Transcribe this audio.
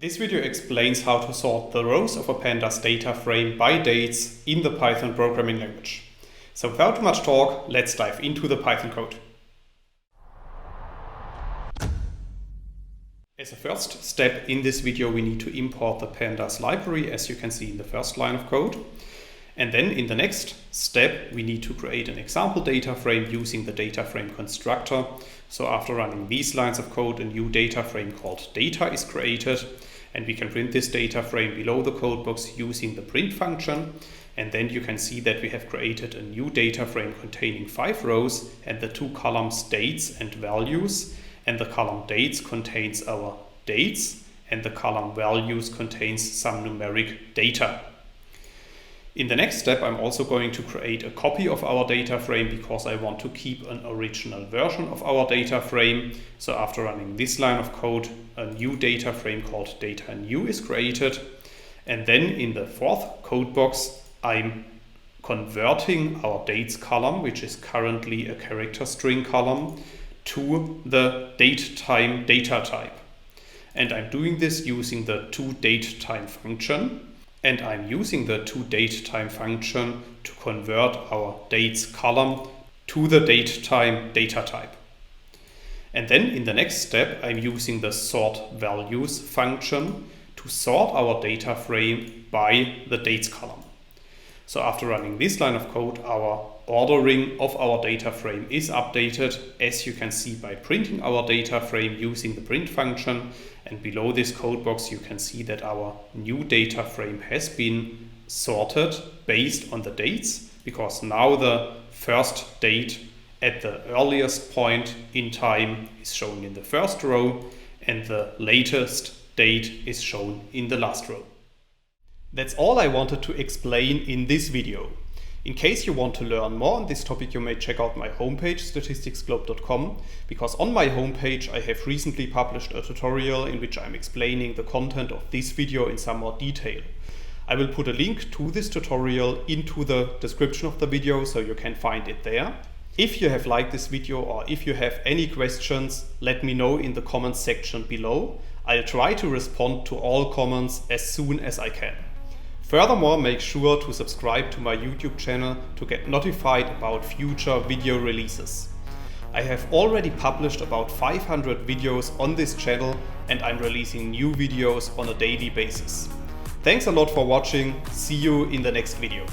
This video explains how to sort the rows of a pandas data frame by dates in the Python programming language. So without too much talk, let's dive into the Python code. As a first step in this video, we need to import the pandas library, as you can see in the first line of code. And then in the next step, we need to create an example data frame using the data frame constructor. So after running these lines of code, a new data frame called data is created. And we can print this data frame below the code box using the print function. And then you can see that we have created a new data frame containing 5 rows and the 2 columns dates and values. And the column dates contains our dates and the column values contains some numeric data. In the next step, I'm also going to create a copy of our data frame because I want to keep an original version of our data frame. So after running this line of code, a new data frame called data new is created. And then in the fourth code box, I'm converting our dates column, which is currently a character string column, to the datetime data type. And I'm doing this using the toDateTime function. And I'm using the toDateTime function to convert our dates column to the datetime data type. And then in the next step, I'm using the sortValues function to sort our data frame by the dates column. So after running this line of code, our ordering of our data frame is updated, as you can see by printing our data frame using the print function. And below this code box, you can see that our new data frame has been sorted based on the dates, because now the first date at the earliest point in time is shown in the first row and the latest date is shown in the last row. That's all I wanted to explain in this video. In case you want to learn more on this topic, you may check out my homepage statisticsglobe.com, because on my homepage I have recently published a tutorial in which I'm explaining the content of this video in some more detail. I will put a link to this tutorial into the description of the video so you can find it there. If you have liked this video or if you have any questions, let me know in the comments section below. I'll try to respond to all comments as soon as I can. Furthermore, make sure to subscribe to my YouTube channel to get notified about future video releases. I have already published about 500 videos on this channel and I'm releasing new videos on a daily basis. Thanks a lot for watching. See you in the next video.